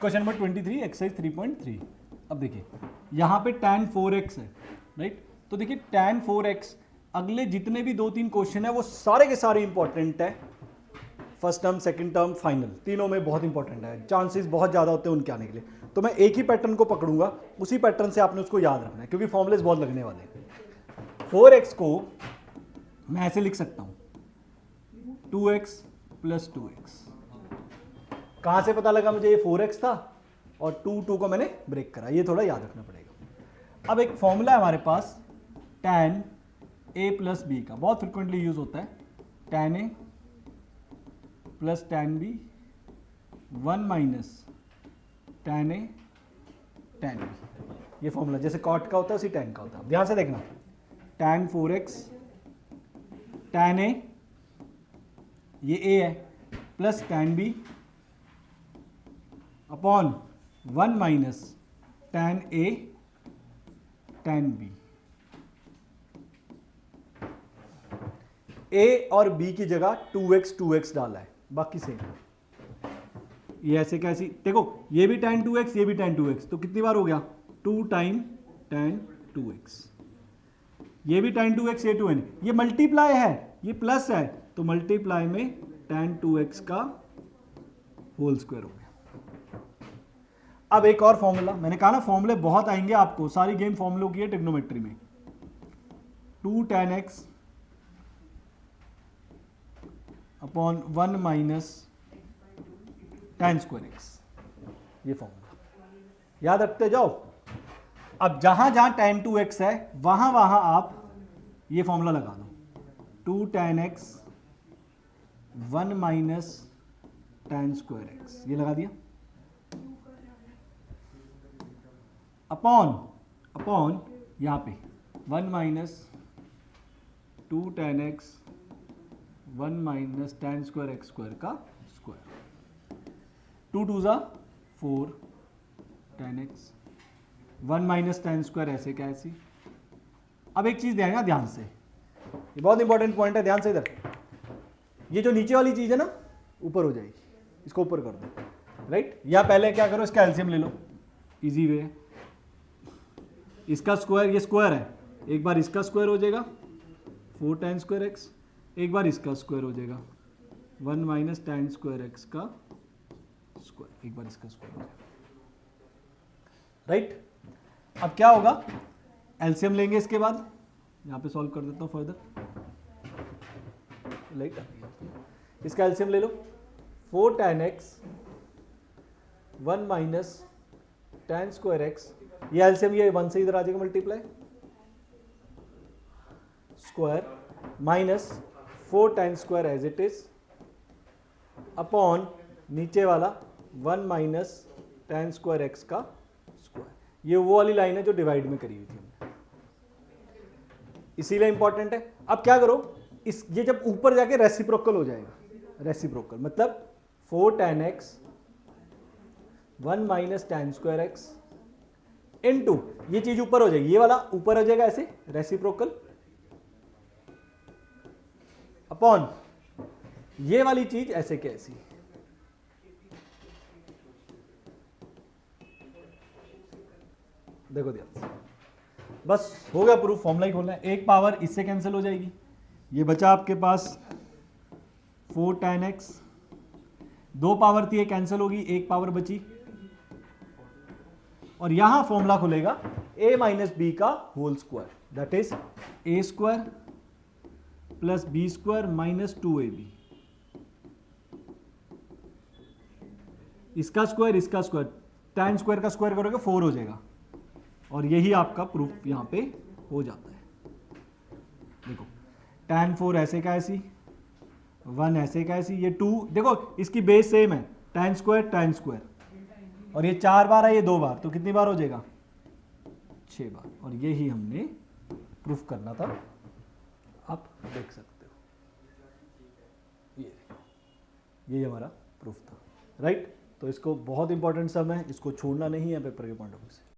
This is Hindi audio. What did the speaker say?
Question number 23 exercise 3.3। अब देखिए यहाँ पे tan 4x है, राइट। तो देखिए tan 4x अगले जितने भी 2-3 क्वेश्चन है वो सारे के सारे इंपॉर्टेंट है। First term, second term, final, तीनों में बहुत इंपॉर्टेंट है, चांसेस बहुत ज़्यादा होते हैं उनके आने के लिए। तो मैं एक ही पैटर्न को पकड़ूंगा, उसी पैटर्न से आपने उसको याद रखना है क्योंकि फॉर्मुलेस बहुत लगने वाले हैं। 4x को मैं ऐसे लिख सकता हूँ 2x प्लस 2x। कहाँ से पता लगा मुझे ये 4x था और 2 को मैंने ब्रेक करा, ये थोड़ा याद रखना पड़ेगा। अब एक फॉर्मूला है हमारे पास tan a प्लस बी का, बहुत फ्रिक्वेंटली यूज होता है। tan a plus tan b 1 minus tan a tan b, ये फॉर्मूला जैसे कॉट का होता है उसी tan का होता है। ध्यान से देखना, tan 4x tan a, ये a है, plus tan b upon 1 minus tan a tan b। a और b की जगह 2x डाला है, बाकी सेम। ये ऐसे कैसी, देखो ये भी tan 2x ये भी tan 2x, तो कितनी बार हो गया 2 टाइम tan 2x। ये भी tan 2x ये 2n, ये मल्टीप्लाई है, ये प्लस है, तो मल्टीप्लाई में tan 2x का होल स्क्वायर हो गया। अब एक और फॉर्मूला, मैंने कहा ना फॉर्मूले बहुत आएंगे आपको, सारी गेम फॉर्मूलों की है ट्रिग्नोमेट्री में। 2 tan x upon 1 minus tan square x, ये फॉर्मूला याद रखते जाओ। अब जहां जहां tan 2x है वहां वहां आप ये फॉर्मूला लगा दो, 2 tan x 1 minus tan square x, ये लगा दिया। अपॉन यहाँ पे 1 minus 2 tan x 1 minus tan square x square का स्क्वायर, 2 2 जा 4 tan x 1 minus tan square ऐसे क्या ऐसी। अब एक चीज देना ध्यान से, ये बहुत इंपॉर्टेंट पॉइंट है, ध्यान से इधर। ये जो नीचे वाली चीज है ना ऊपर हो जाएगी, इसको ऊपर कर दो, राइट। या पहले क्या करो, इसका एलसीएम ले लो, इजी वे है। इसका स्क्वायर, ये स्क्वायर है, एक बार इसका स्क्वायर हो जाएगा 4 tan स्क्वायर x, एक बार इसका स्क्वायर हो जाएगा 1 माइनस tan स्क्वायर x का स्क्वायर, एक बार इसका स्क्वायर हो जाएगा, राइट। अब क्या होगा, एलसीएम लेंगे इसके बाद, यहां पे सॉल्व कर देता हूं फर्दर, राइट। इसका एलसीएम ले लो, 4 tan x 1 minus tan square x, ये एलसीएम ये 1 से इधर आ जाएगा multiply, square minus 4 tan square as it is upon नीचे वाला 1 माइनस tan स्क्वायर x का स्क्वायर। ये वो वाली लाइन है जो डिवाइड में करी हुई थी हमने, इसीलिए इंपॉर्टेंट है। अब क्या करो, इस ये जब ऊपर जाके रेसिप्रोकल हो जाएगा, रेसिप्रोकल मतलब 4 tan x 1 minus tan square x into, ये चीज ऊपर हो जाएगी, ये वाला ऊपर हो जाएगा ऐसे रेसिप्रोकल, अपॉन ये वाली चीज ऐसे कैसी। देखो ध्यान, बस हो गया प्रूफ, फॉर्मूला ही खोलना है। एक पावर इससे कैंसिल हो जाएगी, ये बचा आपके पास 4 tan x, 2 पावर थी, कैंसिल होगी, एक पावर बची, और यहां फॉर्मूला खुलेगा a माइनस बी का whole square, that is a square plus B square minus 2ab, इसका स्क्वायर इसका स्क्वायर, tan स्क्वायर का स्क्वायर करोगे 4 हो जाएगा, और यही आपका प्रूफ यहां पे हो जाता है। देखो tan 4 ऐसे का ऐसी, 1 ऐसे का ऐसी, ये 2, देखो इसकी बेस सेम है, tan स्क्वायर, और ये 4 बार है, ये 2 बार, तो कितनी बार हो जाएगा 6 बार, और यही हमने प्रूफ करना था, आप देख सकते हो, ये हमारा प्रूफ था, राइट। तो इसको बहुत इंपॉर्टेंट सम है, इसको छोड़ना नहीं है पेपर के पॉइंट ऑफ व्यू से।